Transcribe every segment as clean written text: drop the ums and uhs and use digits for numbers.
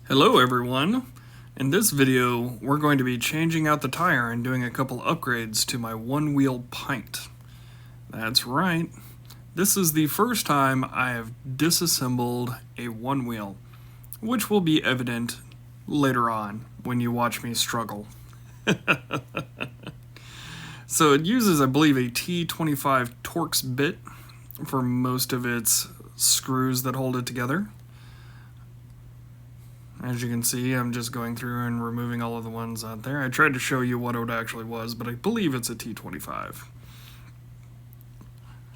Hello everyone! In this video, we're going to be changing out the tire and doing a couple upgrades to my one-wheel pint. That's right, this is the first time I have disassembled a one-wheel, which will be evident later on when you watch me struggle. So it uses, I believe, a T25 Torx bit for most of its screws that hold it together. As you can see, I'm just going through and removing all of the ones out there. I tried to show you what it actually was, but I believe it's a T25.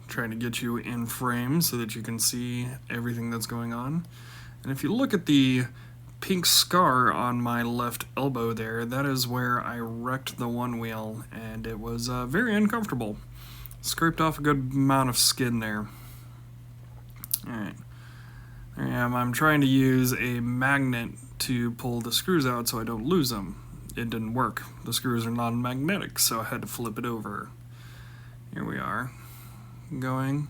Trying to get you in frame so that you can see everything that's going on. And if you look at the pink scar on my left elbow there, that is where I wrecked the one wheel, and it was very uncomfortable. Scraped off a good amount of skin there. Alright. There I am. I'm trying to use a magnet to pull the screws out so I don't lose them. It didn't work. The screws are non-magnetic, so I had to flip it over. Here we are. Going.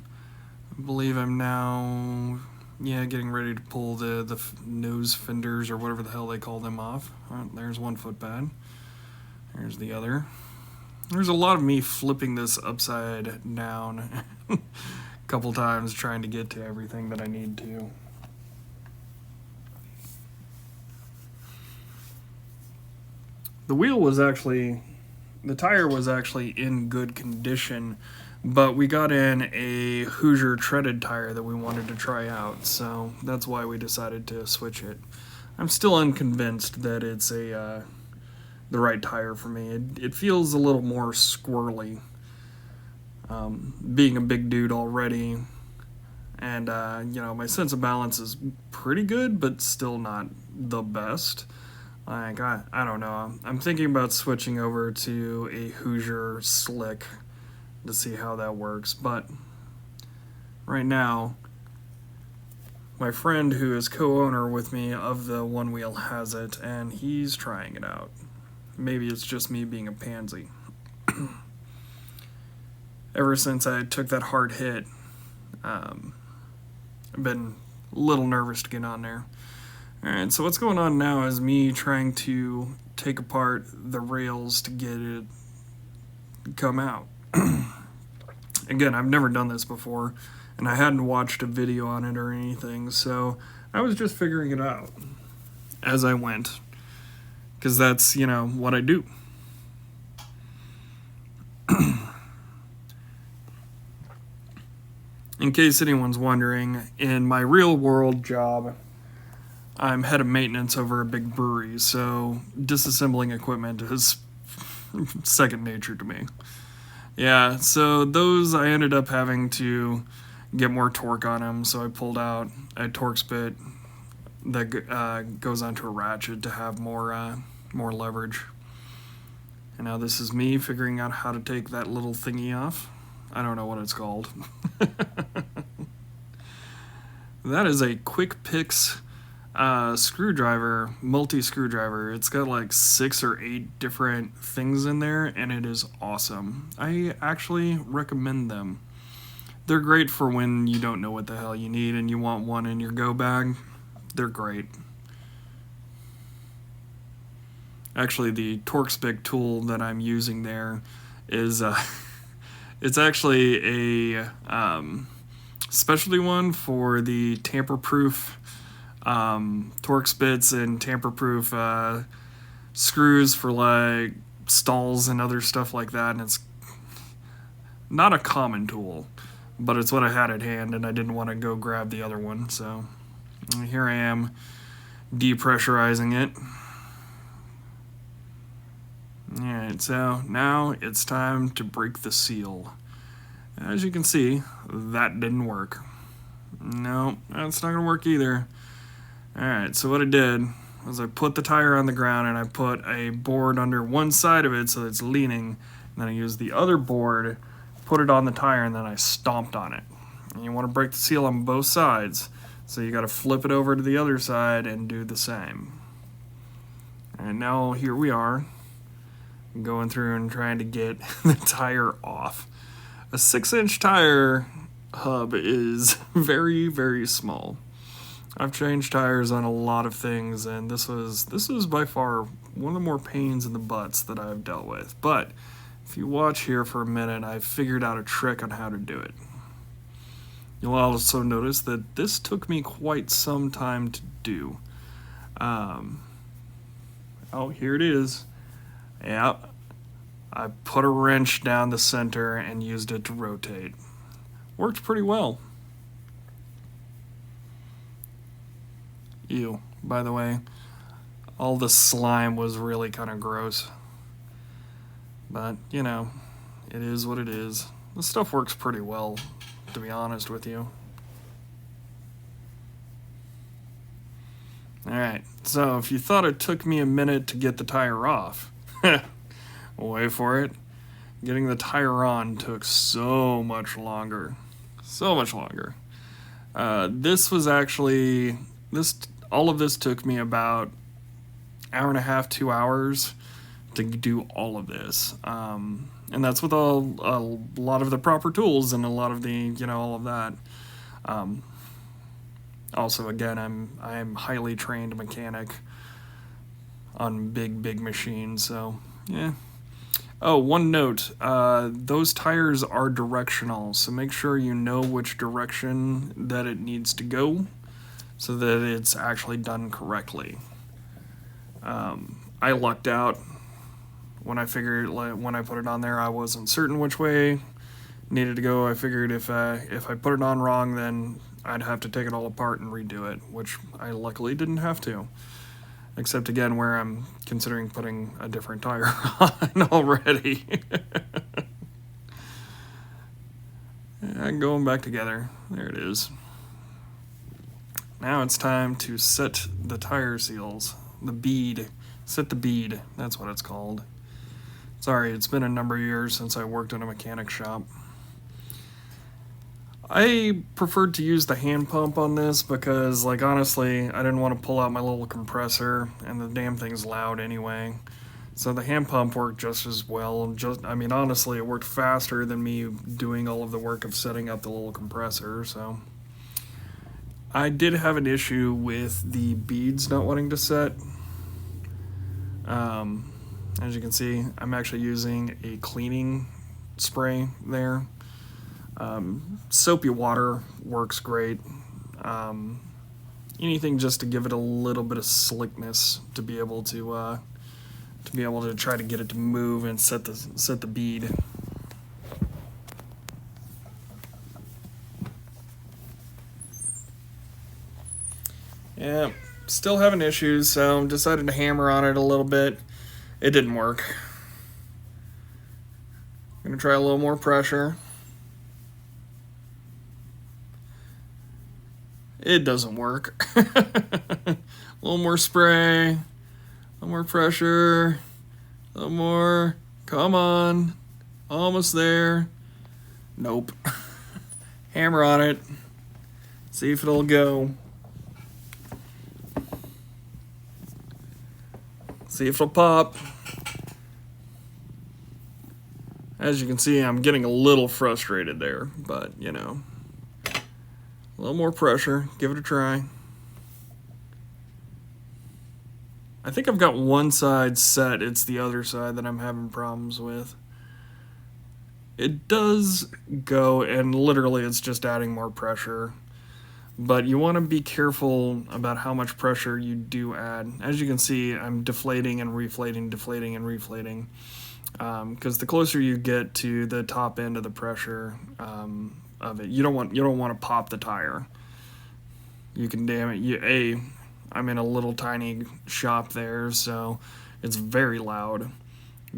I believe I'm now, getting ready to pull the nose fenders or whatever the hell they call them off. Oh, there's one foot pad. There's the other. There's a lot of me flipping this upside down a couple times trying to get to everything that I need to. The tire was actually in good condition, but we got in a Hoosier treaded tire that we wanted to try out, so that's why we decided to switch it. I'm still unconvinced that it's the right tire for me. It feels a little more squirrely, being a big dude already, and my sense of balance is pretty good, but still not the best. I don't know. I'm thinking about switching over to a Hoosier Slick to see how that works, but right now, my friend who is co-owner with me of the one wheel has it, and he's trying it out. Maybe it's just me being a pansy. Ever since I took that hard hit, I've been a little nervous to get on there. Alright, so what's going on now is me trying to take apart the rails to get it to come out. Again, I've never done this before, and I hadn't watched a video on it or anything, so I was just figuring it out as I went, because that's, what I do. In case anyone's wondering, in my real world job, I'm head of maintenance over a big brewery, so disassembling equipment is second nature to me. Yeah, so those I ended up having to get more torque on them, so I pulled out a Torx bit that goes onto a ratchet to have more leverage. And now this is me figuring out how to take that little thingy off. I don't know what it's called. That is a Quick Picks screwdriver, multi-screwdriver. It's got like 6 or 8 different things in there, and it is awesome. I actually recommend them. They're great for when you don't know what the hell you need and you want one in your go bag. They're great. Actually, the Torx big tool that I'm using there is it's actually a specialty one for the tamper-proof Torx bits and tamper-proof screws for like stalls and other stuff like that, and it's not a common tool, but it's what I had at hand, and I didn't want to go grab the other one, so here I am depressurizing it. Alright, so now it's time to break the seal. As you can see, that didn't work. No, that's not gonna work either. Alright, so what I did was I put the tire on the ground and I put a board under one side of it so it's leaning, and then I used the other board, put it on the tire, and then I stomped on it. And you want to break the seal on both sides, so you got to flip it over to the other side and do the same. And now here we are, going through and trying to get the tire off. A 6-inch tire hub is very, very small. I've changed tires on a lot of things, and this was by far one of the more pains in the butts that I've dealt with. But if you watch here for a minute, I've figured out a trick on how to do it. You'll also notice that this took me quite some time to do. Oh, here it is. Yeah, I put a wrench down the center and used it to rotate. Worked pretty well. Ew, by the way, all the slime was really kind of gross. But, you know, it is what it is. The stuff works pretty well, to be honest with you. Alright, so if you thought it took me a minute to get the tire off, wait for it. Getting the tire on took so much longer. So much longer. This was actually, all of this took me about hour and a half, 2 hours to do all of this. And that's with a lot of the proper tools and a lot of the, all of that. Also, again, I'm highly trained mechanic on big machines, so yeah. Oh, one note, those tires are directional, so make sure you know which direction that it needs to go so that it's actually done correctly. I lucked out when I figured, when I put it on there, I wasn't certain which way it needed to go. I figured if I put it on wrong, then I'd have to take it all apart and redo it, which I luckily didn't have to. Except again where I'm considering putting a different tire on already. And going back together. There it is. Now it's time to set the tire seals. The bead. Set the bead. That's what it's called. Sorry, it's been a number of years since I worked in a mechanic shop. I preferred to use the hand pump on this because, like, honestly, I didn't want to pull out my little compressor, and the damn thing's loud anyway. So the hand pump worked just as well. Honestly, it worked faster than me doing all of the work of setting up the little compressor, so. I did have an issue with the beads not wanting to set. As you can see, I'm actually using a cleaning spray there. Soapy water works great. Anything just to give it a little bit of slickness to be able to try to get it to move and set the bead. Yeah, still having issues, so decided to hammer on it a little bit. It didn't work. Gonna try a little more pressure. It doesn't work. A little more spray, a little more pressure, a little more. Come on, almost there. Nope. Hammer on it. See if it'll go. See if it'll pop. As you can see, I'm getting a little frustrated there, but a little more pressure. Give it a try. I think I've got one side set. It's the other side that I'm having problems with. It does go, and literally it's just adding more pressure. But you want to be careful about how much pressure you do add. As you can see, I'm deflating and reflating, deflating and reflating. Because the closer you get to the top end of the pressure of it, you don't want to pop the tire. You can I'm in a little tiny shop there, so it's very loud.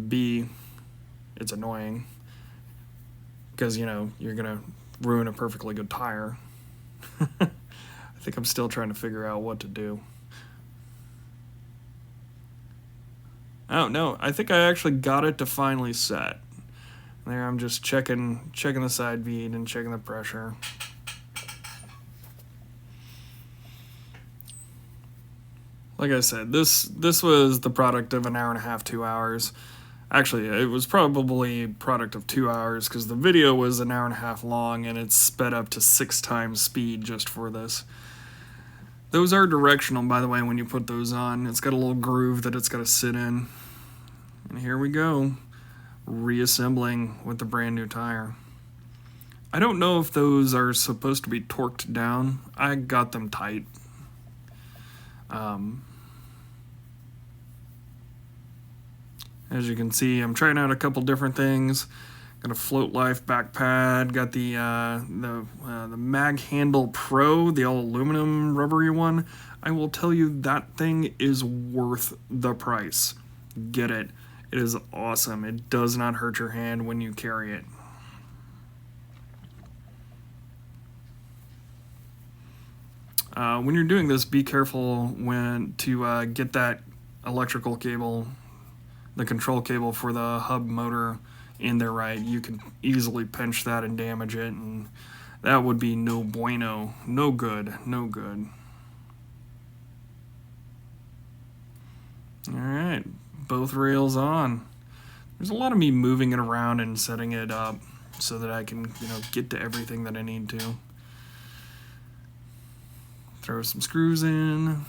B, it's annoying because you're gonna ruin a perfectly good tire. I think I'm still trying to figure out what to do. Oh no, I think I actually got it to finally set. There, I'm just checking the side bead and checking the pressure. Like I said, this was the product of an hour and a half, 2 hours. Actually, it was probably product of 2 hours because the video was an hour and a half long and it's sped up to 6 times speed just for this. Those are directional, by the way, when you put those on. It's got a little groove that it's got to sit in. And here we go, reassembling with the brand new tire. I don't know if those are supposed to be torqued down. I got them tight. As you can see, I'm trying out a couple different things. Got a Float Life back pad. Got the Mag Handle Pro, the all aluminum rubbery one. I will tell you, that thing is worth the price. Get it. It is awesome. It does not hurt your hand when you carry it. When you're doing this, be careful when to get that electrical cable, the control cable for the hub motor in there right. You can easily pinch that and damage it, and that would be no bueno. No good. No good. Alright, both rails on. There's a lot of me moving it around and setting it up so that I can, get to everything that I need to. Throw some screws in,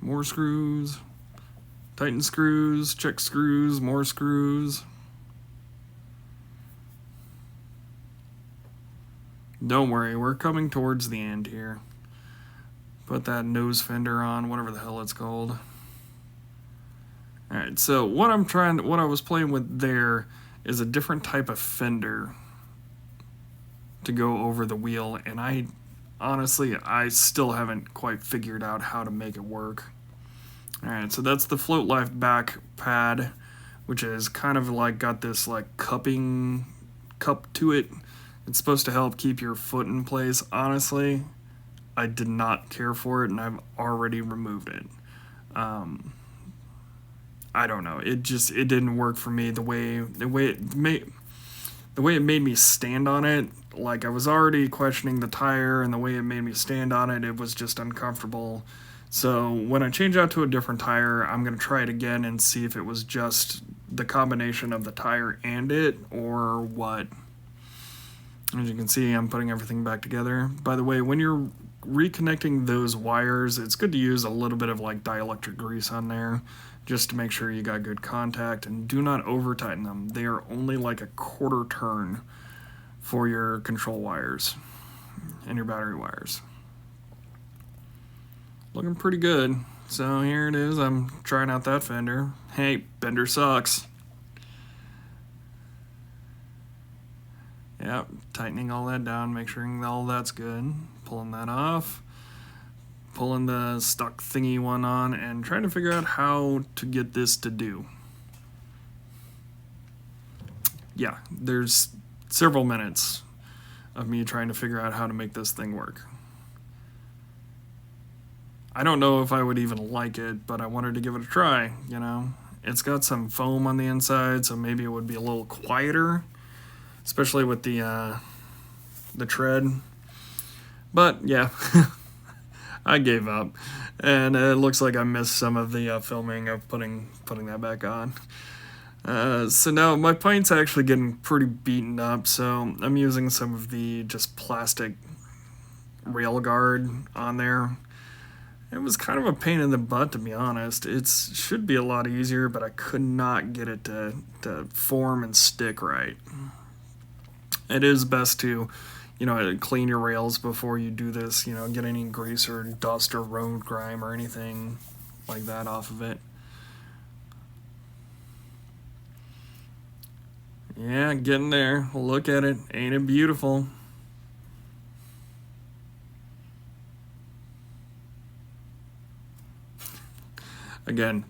more screws, tighten screws, check screws, more screws. Don't worry, we're coming towards the end here. Put that nose fender on, whatever the hell it's called. Alright, so what I was playing with there is a different type of fender to go over the wheel, and honestly, I still haven't quite figured out how to make it work. Alright, so that's the Float Life back pad, which is kind of like got this like cup to it. It's supposed to help keep your foot in place. Honestly, I did not care for it, and I've already removed it. I don't know. It didn't work for me the way it made me stand on it. Like, I was already questioning the tire, and the way it made me stand on it, it was just uncomfortable. So when I change out to a different tire, I'm going to try it again and see if it was just the combination of the tire and it, or what. As you can see, I'm putting everything back together. By the way, when you're reconnecting those wires, it's good to use a little bit of like dielectric grease on there, just to make sure you got good contact, and do not over tighten them. They are only like a quarter turn for your control wires and your battery wires. Looking pretty good. So here it is. I'm trying out that fender. Hey, bender sucks. Yep, tightening all that down, make sure all that's good. Pulling that off. Pulling the stock thingy one on, and trying to figure out how to get this to do. Yeah, there's several minutes of me trying to figure out how to make this thing work. I don't know if I would even like it, but I wanted to give it a try, It's got some foam on the inside, so maybe it would be a little quieter, especially with the tread. But yeah, I gave up, and it looks like I missed some of the filming of putting that back on. So now my paint's actually getting pretty beaten up, so I'm using some of the just plastic rail guard on there. It was kind of a pain in the butt, to be honest. It should be a lot easier, but I could not get it to form and stick right. It is best to, clean your rails before you do this, get any grease or dust or road grime or anything like that off of it. Yeah, getting there. Look at it. Ain't it beautiful? Again,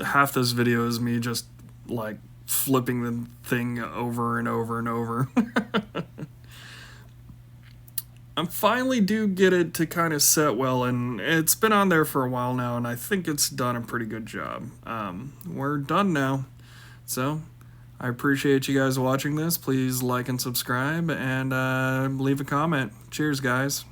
half this video is me just like flipping the thing over and over and over. I finally do get it to kind of set well, and it's been on there for a while now, and I think it's done a pretty good job. We're done now. So I appreciate you guys watching this. Please like and subscribe, and leave a comment. Cheers, guys.